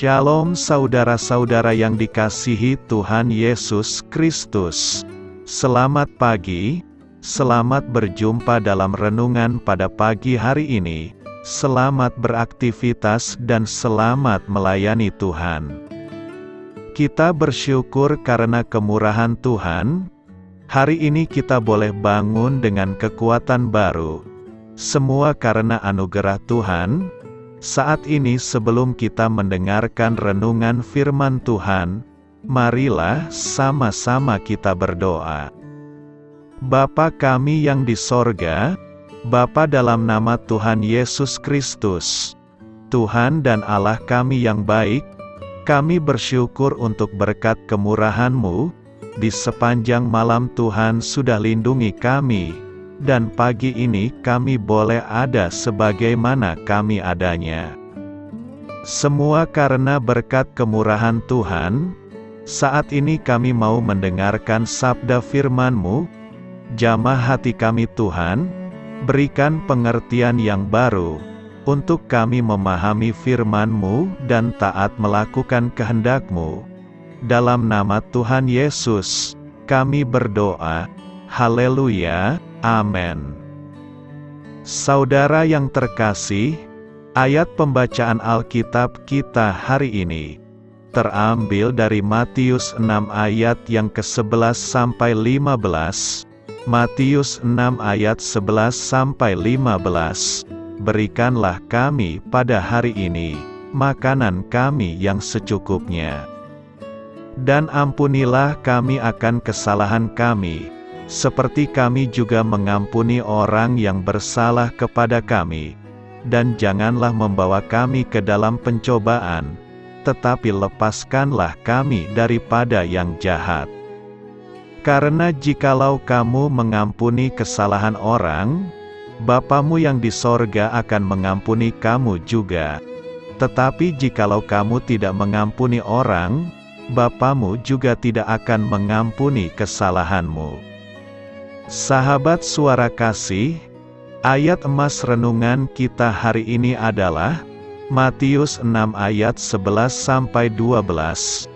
Shalom saudara-saudara yang dikasihi Tuhan Yesus Kristus. Selamat pagi, selamat berjumpa dalam renungan pada pagi hari ini. Selamat beraktivitas dan selamat melayani Tuhan. Kita bersyukur karena kemurahan Tuhan. Hari ini kita boleh bangun dengan kekuatan baru. Semua karena anugerah Tuhan. Saat ini sebelum kita mendengarkan renungan firman Tuhan, marilah sama-sama kita berdoa. Bapa kami yang di sorga, Bapa dalam nama Tuhan Yesus Kristus, Tuhan dan Allah kami yang baik, kami bersyukur untuk berkat kemurahan-Mu, di sepanjang malam Tuhan sudah lindungi kami, dan pagi ini kami boleh ada sebagaimana kami adanya. Semua karena berkat kemurahan Tuhan. Saat ini kami mau mendengarkan sabda firman-Mu. Jamah hati kami Tuhan, berikan pengertian yang baru, untuk kami memahami firman-Mu dan taat melakukan kehendak-Mu. Dalam nama Tuhan Yesus, kami berdoa. Haleluya. Amin. Saudara yang terkasih, ayat pembacaan Alkitab kita hari ini terambil dari Matius 6 ayat yang ke-11 sampai 15. Matius 6 ayat 11 sampai 15. Berikanlah kami pada hari ini makanan kami yang secukupnya. Dan ampunilah kami akan kesalahan kami, seperti kami juga mengampuni orang yang bersalah kepada kami. Dan janganlah membawa kami ke dalam pencobaan, tetapi lepaskanlah kami daripada yang jahat. Karena jikalau kamu mengampuni kesalahan orang, Bapamu yang di sorga akan mengampuni kamu juga. Tetapi jikalau kamu tidak mengampuni orang, Bapamu juga tidak akan mengampuni kesalahanmu. Sahabat suara kasih, ayat emas renungan kita hari ini adalah Matius 6 ayat 11 sampai 12.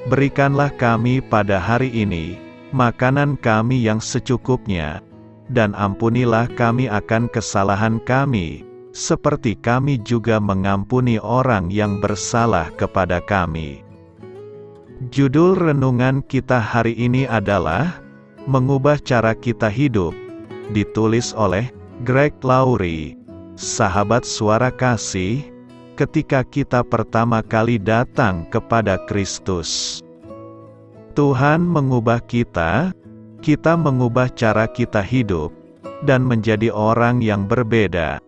Berikanlah kami pada hari ini makanan kami yang secukupnya, dan ampunilah kami akan kesalahan kami, seperti kami juga mengampuni orang yang bersalah kepada kami. Judul renungan kita hari ini adalah Mengubah Cara Kita Hidup, ditulis oleh Greg Laurie. Sahabat suara kasih, ketika kita pertama kali datang kepada Kristus, Tuhan mengubah kita mengubah cara kita hidup, dan menjadi orang yang berbeda.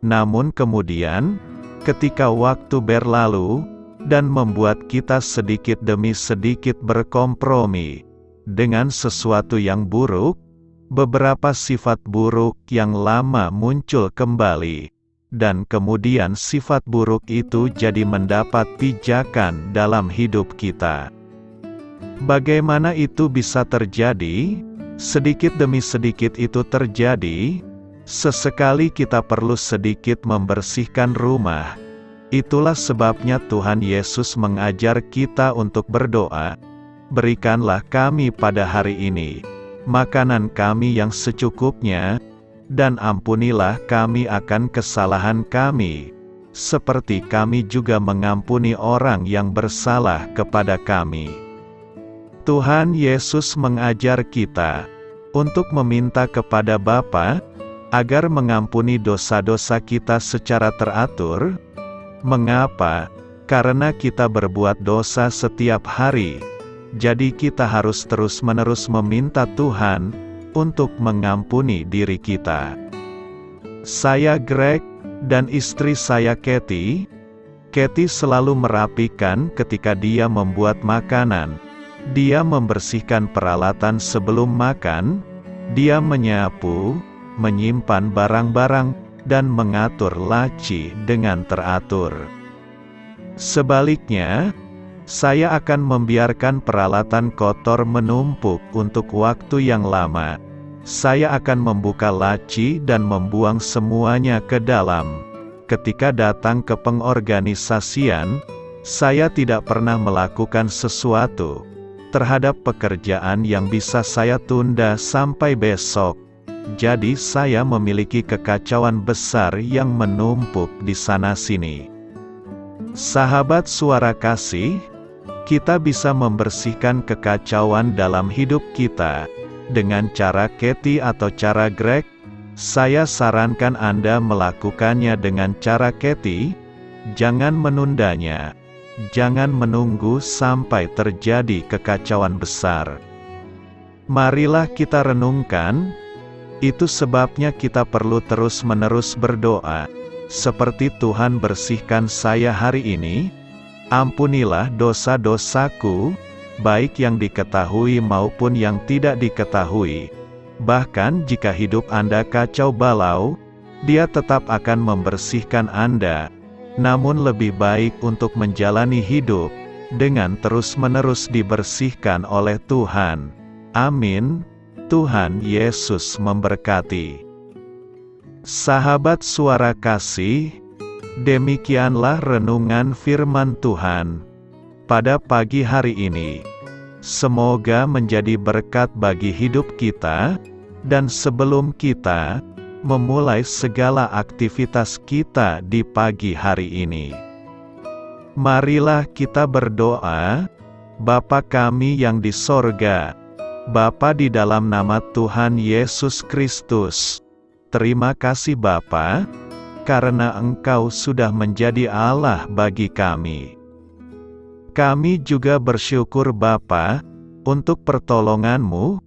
Namun kemudian, ketika waktu berlalu, dan membuat kita sedikit demi sedikit berkompromi dengan sesuatu yang buruk, beberapa sifat buruk yang lama muncul kembali, dan kemudian sifat buruk itu jadi mendapat pijakan dalam hidup kita. Bagaimana itu bisa terjadi? Sedikit demi sedikit itu terjadi. Sesekali kita perlu sedikit membersihkan rumah. Itulah sebabnya Tuhan Yesus mengajar kita untuk berdoa. Berikanlah kami pada hari ini makanan kami yang secukupnya, dan ampunilah kami akan kesalahan kami, seperti kami juga mengampuni orang yang bersalah kepada kami. Tuhan Yesus mengajar kita untuk meminta kepada Bapa agar mengampuni dosa-dosa kita secara teratur. Mengapa? Karena kita berbuat dosa setiap hari. Jadi kita harus terus-menerus meminta Tuhan untuk mengampuni diri kita. Saya Greg, dan istri saya Kathy. Kathy selalu merapikan ketika dia membuat makanan. Dia membersihkan peralatan sebelum makan. Dia menyapu, menyimpan barang-barang, dan mengatur laci dengan teratur. Sebaliknya, saya akan membiarkan peralatan kotor menumpuk untuk waktu yang lama. Saya akan membuka laci dan membuang semuanya ke dalam. Ketika datang ke pengorganisasian, Saya tidak pernah melakukan sesuatu terhadap pekerjaan yang bisa saya tunda sampai besok. Jadi saya memiliki kekacauan besar yang menumpuk di sana-sini. Sahabat Suara Kasih, kita bisa membersihkan kekacauan dalam hidup kita dengan cara Kathy atau cara Greg. Saya sarankan Anda melakukannya dengan cara Kathy. Jangan menundanya. Jangan menunggu sampai terjadi kekacauan besar. Marilah kita renungkan. Itu sebabnya kita perlu terus-menerus berdoa. Seperti Tuhan, bersihkan saya hari ini. Ampunilah dosa-dosaku, baik yang diketahui maupun yang tidak diketahui. Bahkan jika hidup Anda kacau balau, Dia tetap akan membersihkan Anda. Namun lebih baik untuk menjalani hidup dengan terus-menerus dibersihkan oleh Tuhan. Amin. Tuhan Yesus memberkati. Sahabat Suara Kasih, demikianlah renungan firman Tuhan pada pagi hari ini. Semoga menjadi berkat bagi hidup kita, dan sebelum kita memulai segala aktivitas kita di pagi hari ini, marilah kita berdoa. Bapa kami yang di sorga, Bapa, di dalam nama Tuhan Yesus Kristus, terima kasih Bapa, karena Engkau sudah menjadi Allah bagi kami. Kami juga bersyukur Bapa, untuk pertolongan-Mu,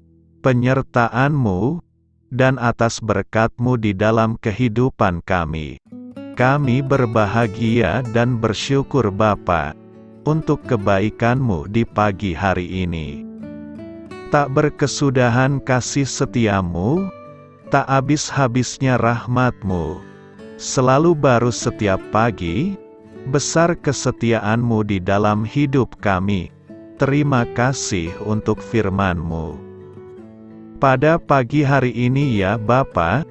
penyertaan-Mu, dan atas berkat-Mu di dalam kehidupan kami. Kami berbahagia dan bersyukur Bapa, untuk kebaikan-Mu di pagi hari ini. Tak berkesudahan kasih setia-Mu, tak habis-habisnya rahmat-Mu. Selalu baru setiap pagi, besar kesetiaan-Mu di dalam hidup kami. Terima kasih untuk firman-Mu. Pada pagi hari ini ya Bapa,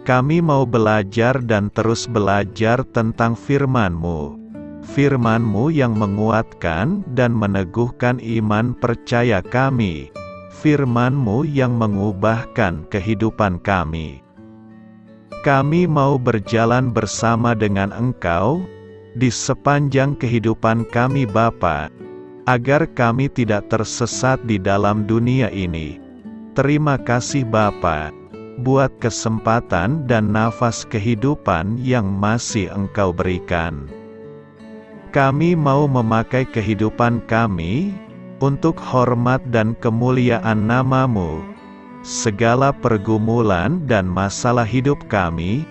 kami mau belajar dan terus belajar tentang firman-Mu. Firman-Mu yang menguatkan dan meneguhkan iman percaya kami. Firman-Mu yang mengubahkan kehidupan kami. Kami mau berjalan bersama dengan Engkau di sepanjang kehidupan kami Bapa, agar kami tidak tersesat di dalam dunia ini. Terima kasih Bapa, buat kesempatan dan nafas kehidupan yang masih Engkau berikan. Kami mau memakai kehidupan kami untuk hormat dan kemuliaan nama-Mu. Segala pergumulan dan masalah hidup kami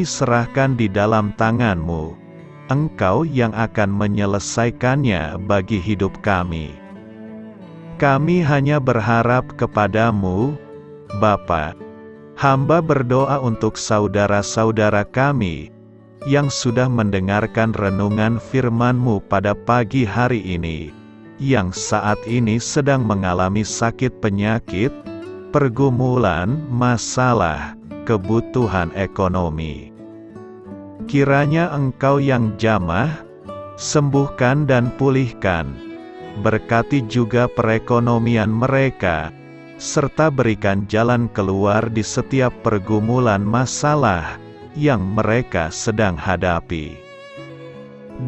serahkan di dalam tangan-Mu. Engkau yang akan menyelesaikannya bagi hidup kami. Kami hanya berharap kepada-Mu, Bapa. Hamba berdoa untuk saudara-saudara kami yang sudah mendengarkan renungan firman-Mu pada pagi hari ini, yang saat ini sedang mengalami sakit penyakit, pergumulan, masalah, kebutuhan ekonomi. Kiranya Engkau yang jamah, sembuhkan dan pulihkan. Berkati juga perekonomian mereka, serta berikan jalan keluar di setiap pergumulan masalah yang mereka sedang hadapi.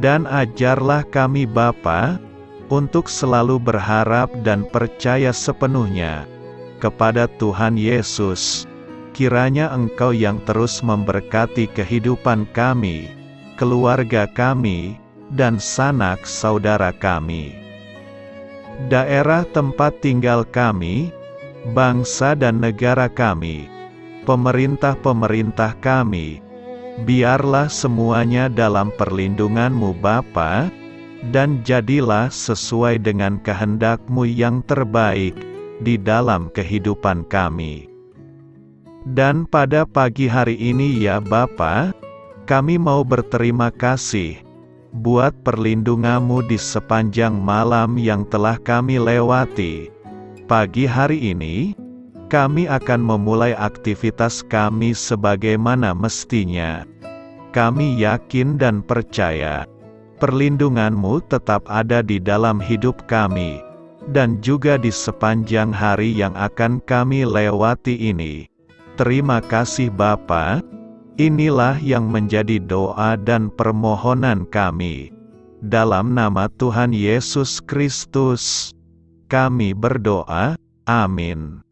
Dan ajarlah kami Bapa, untuk selalu berharap dan percaya sepenuhnya kepada Tuhan Yesus. Kiranya Engkau yang terus memberkati kehidupan kami, keluarga kami, dan sanak saudara kami. Daerah tempat tinggal kami, bangsa dan negara kami, pemerintah-pemerintah kami, biarlah semuanya dalam perlindungan-Mu Bapa, dan jadilah sesuai dengan kehendak-Mu yang terbaik di dalam kehidupan kami. Dan pada pagi hari ini ya Bapa, kami mau berterima kasih buat perlindungan-Mu di sepanjang malam yang telah kami lewati. Pagi hari ini, kami akan memulai aktivitas kami sebagaimana mestinya. Kami yakin dan percaya Perlindungan-Mu tetap ada di dalam hidup kami, dan juga di sepanjang hari yang akan kami lewati ini. Terima kasih Bapa. Inilah yang menjadi doa dan permohonan kami. Dalam nama Tuhan Yesus Kristus, kami berdoa. Amin.